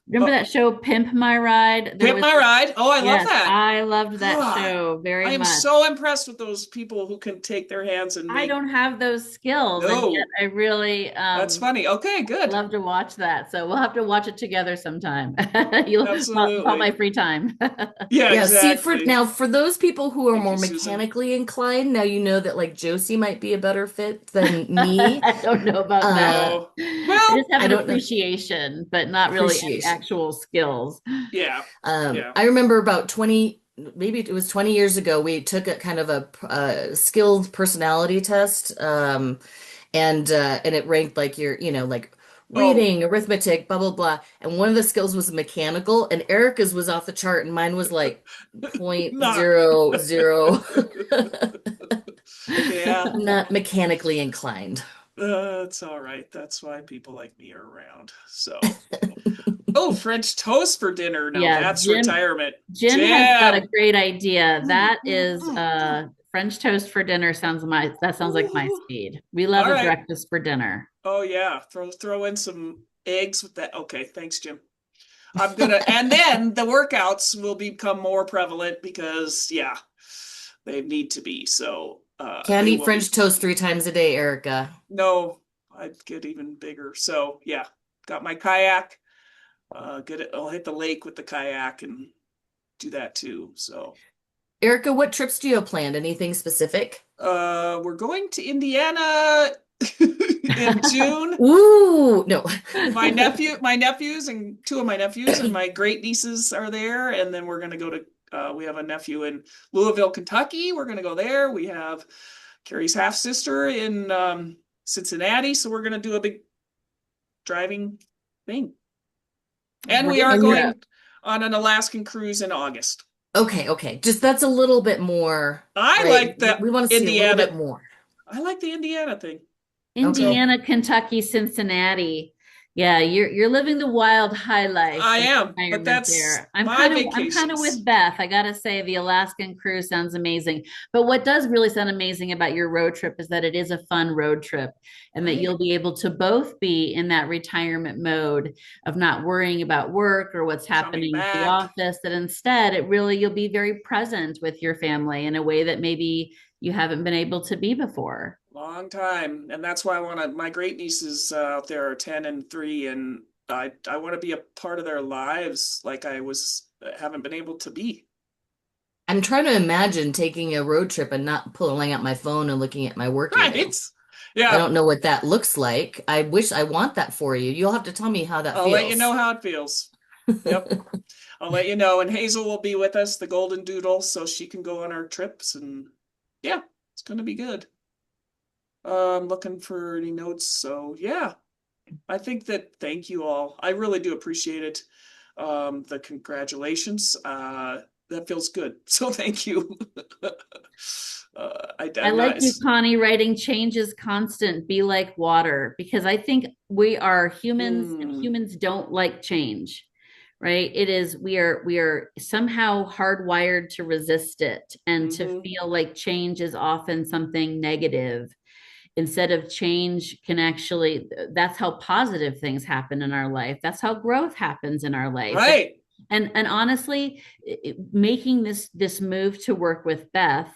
remember that show Pimp My Ride? Pimp My Ride. Oh, I love that. I loved that show very much. I am so impressed with those people who can take their hands and make... I don't have those skills. No. And yet I really that's funny. Okay, good. Love to watch that. So we'll have to watch it together sometime. You'll Absolutely. all my free time. Yeah, exactly. See, for those people who are more mechanically inclined, now you know that like Josie might be a better fit than me. I don't know about that. Well, I just have an appreciation, but not really any actual skills. Yeah. I remember about 20 maybe it was 20 years ago, we took a kind of a skilled personality test. And it ranked like your, like Oh, reading, arithmetic, blah blah blah. And one of the skills was mechanical, and Erica's was off the chart, and mine was like point not. zero zero. Yeah, Not mechanically inclined. it's all right. That's why people like me are around. So, oh, French toast for dinner. Now Yeah, that's retirement. Jim has got a Jam. great idea. Mm, That mm, is mm, mm. French toast for dinner that sounds like my Ooh. speed. We love All a right. breakfast for dinner. Oh yeah. Throw in some eggs with that. Okay, thanks, Jim. And then the workouts will become more prevalent because yeah, they need to be. So Can't they eat will be. French toast 3 times a day, Erica. No, I'd get even bigger. So yeah, got my kayak. I'll hit the lake with the kayak and do that too. So Erica, what trips do you have planned? Anything specific? we're going to Indiana in June. Ooh, no. My nephews and two of my nephews and my great nieces are there, and then we're gonna go to we have a nephew in Louisville, Kentucky. We're gonna go there. We have Carrie's half sister in Cincinnati, so we're gonna do a big driving thing. And we are And you're going on an Alaskan cruise in August. okay, okay. Just that's a little bit more, I right? like the We want to see a little Indiana. bit more. I like the Indiana thing. So Okay. Indiana, Kentucky, Cincinnati. Yeah, you're living the wild high life I of am, but retirement that's there. my I'm kind of vacations. with Beth. I gotta say the Alaskan cruise sounds amazing. But what does really sound amazing about your road trip is that it is a fun road trip and that Right. you'll be able to both be in that retirement mode of not worrying about work or what's Coming happening at the back. office, that instead you'll be very present with your family in a way that maybe you haven't been able to be before. Long time. And that's why my great nieces out there are 10 and 3, and I want to be a part of their lives like I was haven't been able to be. I'm trying to imagine taking a road trip and not pulling out my phone and looking at my work email. Right? I Yeah, don't know what that looks like. I want that for you. You'll have to tell me how that I'll let you know feels. how it feels. Yep. I'll let you know. And Hazel will be with us, the Golden Doodle, so she can go on our trips and yeah, it's gonna be good. I'm looking for any notes. So yeah, I think that thank you all. I really do appreciate it. The congratulations. That feels good. So thank you. I I'm like not. you, Connie, writing change is constant, be like water, because I think we are humans and Mm, humans don't like change, right? It is, we are somehow hardwired to resist it and to hmm. feel like change is often something negative. Instead of change can actually, that's how positive things happen in our life. That's how growth happens in our life. Right. And honestly, making this move to work with Beth,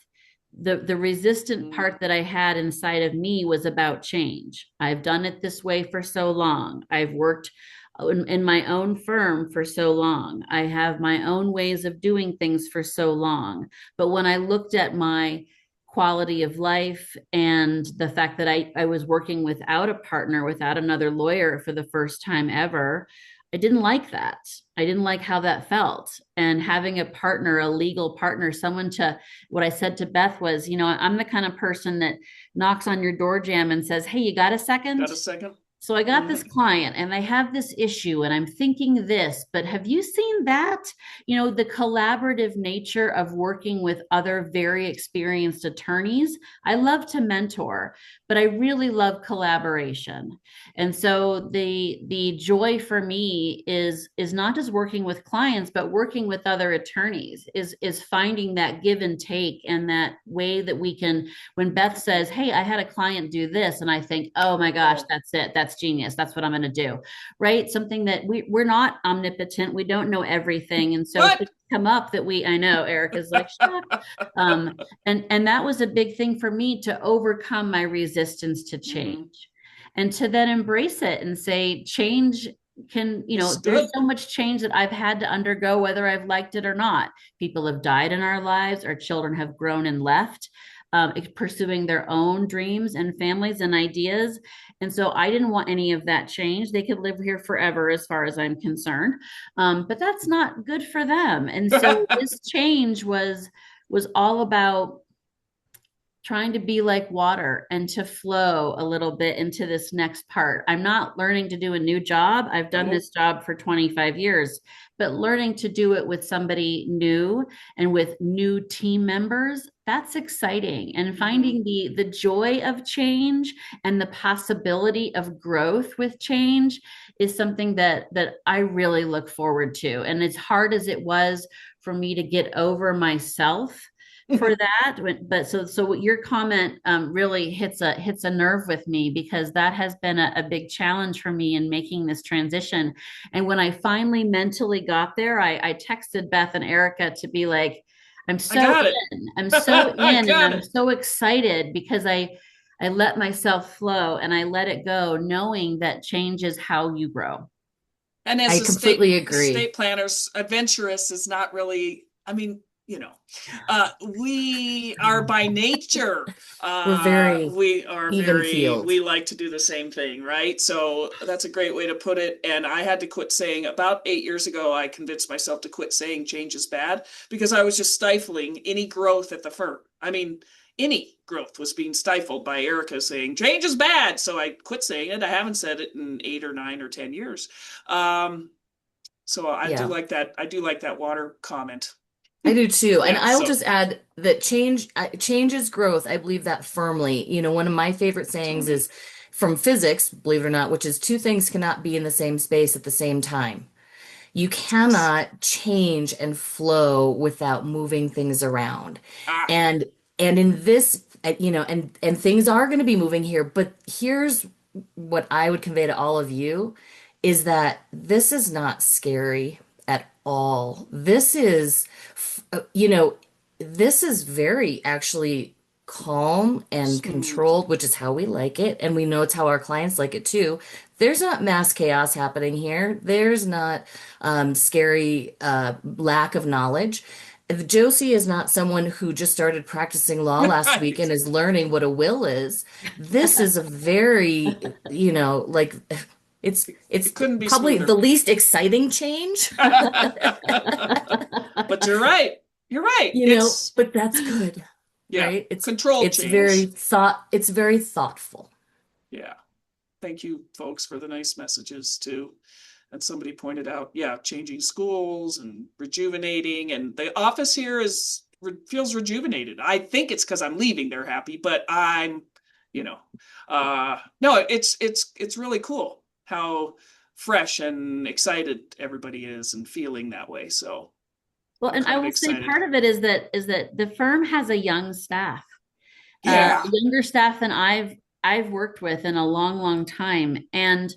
the resistant Mm, part that I had inside of me was about change. I've done it this way for so long. I've worked in my own firm for so long. I have my own ways of doing things for so long. But when I looked at my quality of life and the fact that I was working without a partner, without another lawyer for the first time ever, I didn't like that. I didn't like how that felt. And having a partner, a legal partner, someone to, what I said to Beth was, I'm the kind of person that knocks on your door jamb and says, hey, you got a second? got a second? So I got Hmm. this client and they have this issue and I'm thinking this, but have you seen that? The collaborative nature of working with other very experienced attorneys. I love to mentor, but I really love collaboration. And so the joy for me is not just working with clients, but working with other attorneys, is finding that give and take and that way that we can, when Beth says, hey, I had a client do this, and I think, oh my gosh, Oh, that's it. That's genius. That's what I'm going to do. Right. Something that we're not omnipotent. We don't know everything. And so what? things come up that I know Eric is like, shut. And that was a big thing for me to overcome my resistance to change Hmm. and to then embrace it and say, change can, It's there's good. so much change that I've had to undergo, whether I've liked it or not. People have died in our lives, our children have grown and left. pursuing their own dreams and families and ideas. And so I didn't want any of that change. They could live here forever, as far as I'm concerned. But that's not good for them. And so this change was all about trying to be like water and to flow a little bit into this next part. I'm not learning to do a new job. I've done this job for 25 years, but learning to do it with somebody new and with new team members, that's exciting. And finding the joy of change and the possibility of growth with change is something that I really look forward to. And as hard as it was for me to get over myself for that, but so your comment really hits a nerve with me, because that has been a big challenge for me in making this transition. And when I finally mentally got there, I texted Beth and Erica to be like, I'm so in. I'm so in, and I'm so excited, because I let myself flow and I let it go, knowing that change is how you grow. And as I completely agree. Estate planners, adventurous is not really, I mean, we are by nature, we like to do the same thing, right? So that's a great way to put it. And I had to quit saying, about 8 years ago, I convinced myself to quit saying change is bad, because I was just stifling any growth at the firm. I mean, any growth was being stifled by Erica saying change is bad. So I quit saying it. I haven't said it in 8 or 9 or 10 years. So I do like that. I do like that water comment. I do too. And I'll just add that change is growth. I believe that firmly. One of my favorite sayings is from physics, believe it or not, which is two things cannot be in the same space at the same time. You cannot change and flow without moving things around. And in this, and things are going to be moving here, but here's what I would convey to all of you is that this is not scary at all. This is, this is very actually calm and controlled, which is how we like it. And we know it's how our clients like it too. There's not mass chaos happening here. There's not scary lack of knowledge. Josie is not someone who just started practicing law last week and is learning what a will is. This is a very, it's couldn't be probably smoother. the least exciting change. But you're right. You're right. But that's good. Yeah. Right? It's controlled change. It's very thoughtful. Yeah. Thank you, folks, for the nice messages too. And somebody pointed out, changing schools and rejuvenating, and the office here feels rejuvenated. I think it's because I'm leaving. They're happy, but I'm, no, it's really cool how fresh and excited everybody is and feeling that way. So, well, and I will say part of it is that the firm has a young staff, younger staff than I've worked with in a long, long time, and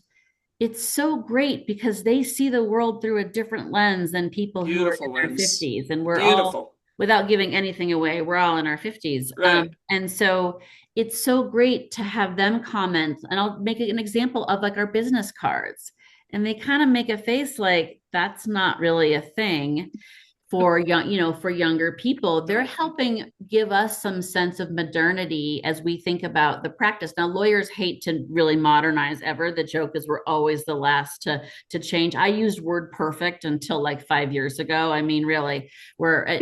it's so great because they see the world through a different lens than people who are in their 50s, and we're all, without giving anything away, we're all in our 50s, right. And so it's so great to have them comment. And I'll make an example of like our business cards, and they kind of make a face like that's not really a thing for younger people. They're helping give us some sense of modernity as we think about the practice. Now, lawyers hate to really modernize ever. The joke is we're always the last to change. I used word perfect until like 5 years ago. I mean, really, I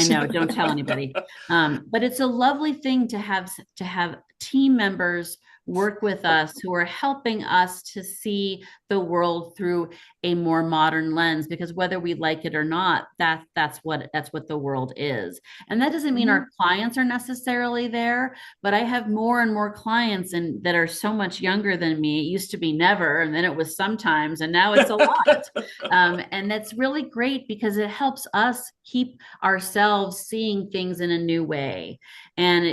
know, don't tell anybody. But it's a lovely thing to have team members work with us who are helping us to see the world through a more modern lens, because whether we like it or not, that's what the world is. And that doesn't mean our clients are necessarily there, but I have more and more clients that are so much younger than me. It used to be never, and then it was sometimes, and now it's a lot. And that's really great because it helps us keep ourselves seeing things in a new way. And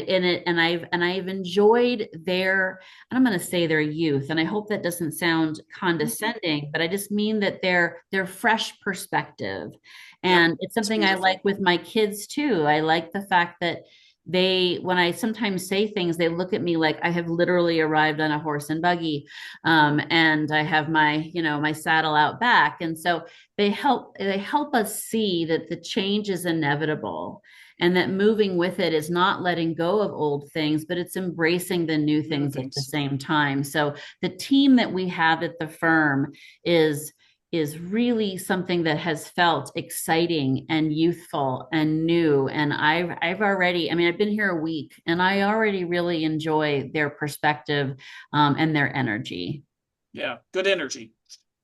I've enjoyed and I'm going to say their youth, and I hope that doesn't sound condescending, but I just mean that their fresh perspective. And it's something I like with my kids too. I like the fact that when I sometimes say things, they look at me like I have literally arrived on a horse and buggy, and I have my saddle out back. And so they help us see that the change is inevitable. and that moving with it is not letting go of old things, but it's embracing the new things at the same time. So the team that we have at the firm is really something that has felt exciting and youthful and new. And I've already, I mean, I've been here a week and I already really enjoy their perspective and their energy. Yeah, good energy.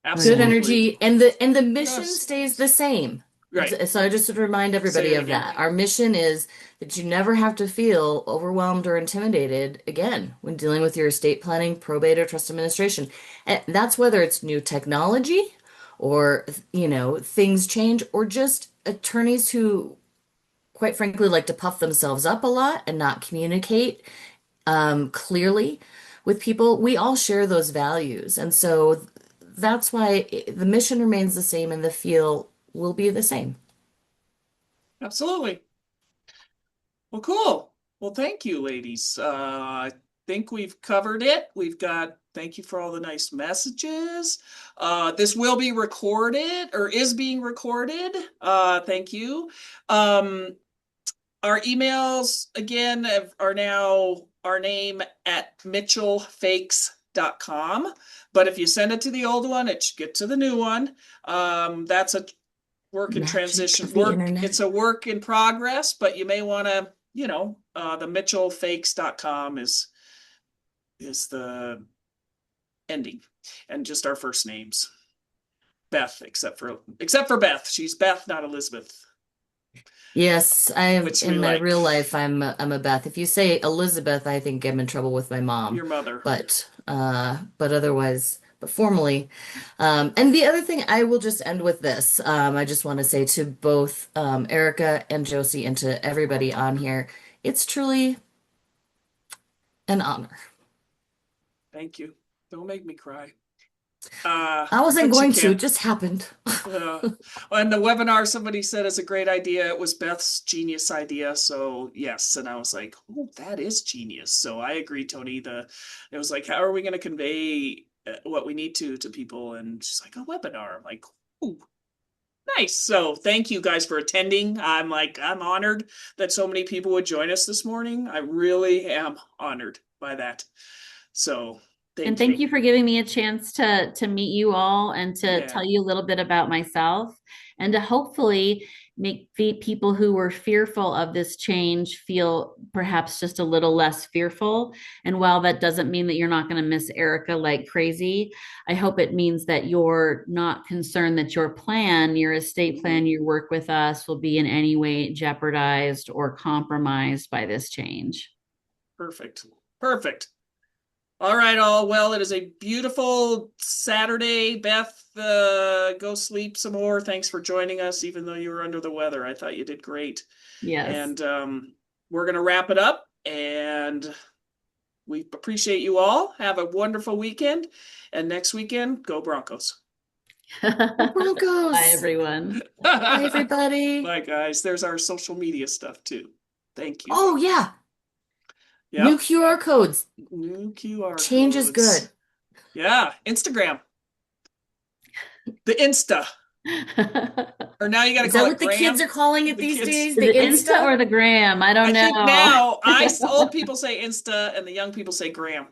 Good Absolutely. energy, and the mission Yes. stays the same. Right. So I just would remind everybody Say it of again. that. Our mission is that you never have to feel overwhelmed or intimidated again when dealing with your estate planning, probate, or trust administration. And that's whether it's new technology or, things change, or just attorneys who, quite frankly, like to puff themselves up a lot and not communicate clearly with people. We all share those values. And so that's why the mission remains the same and the feel will be the same. Absolutely. Well, cool. Well, thank you, ladies. I think we've covered it. Thank you for all the nice messages. This will be recorded or is being recorded. Thank you. Our emails again are now our name at mitchellfakes.com. But if you send it to the old one, it should get to the new one. That's a work in Magic transition. of the internet. It's a work in progress, but you may want to, the mitchellfakes.com is the ending, and just our first names. Beth, except for Beth. She's Beth, not Elizabeth. Yes, Which we in my like. real life, I'm a Beth. If you say Elizabeth, I think I'm in trouble with my mom. Your mother. But otherwise, but formally. And the other thing, I will just end with this. I just want to say to both Erica and Josie and to everybody on here, it's truly an honor. Thank you. Don't make me cry. I wasn't but you going to, it can't. just happened. On the webinar, somebody said it's a great idea. It was Beth's genius idea. So yes. And I was like, oh, that is genius. So I agree, Tony. It was like, how are we going to convey what we need to people? And she's like, a webinar. I'm like, ooh, nice. So thank you guys for attending. I'm honored that so many people would join us this morning. I really am honored by that. So Thank you for giving me a chance to meet you all and to tell you a little bit about myself and to hopefully make the people who were fearful of this change feel perhaps just a little less fearful. And while that doesn't mean that you're not going to miss Erica like crazy, I hope it means that you're not concerned that your estate plan, your work with us will be in any way jeopardized or compromised by this change. Perfect. All right, all. Well, it is a beautiful Saturday. Beth, go sleep some more. Thanks for joining us, even though you were under the weather. I thought you did great. Yes. And we're going to wrap it up. And we appreciate you all. Have a wonderful weekend. And next weekend, go Broncos. Broncos. Bye, everyone. Bye, everybody. Bye, guys. There's our social media stuff, too. Thank you. Oh, yeah. Yep. New QR codes. New QR Change is codes. good. Yeah. Instagram. The Insta. Or now you got to Is call that it what the Gram? kids are calling it The these kids- days? Is The it Insta or the Gram? I don't I know. think now old people say Insta and the young people say Gram.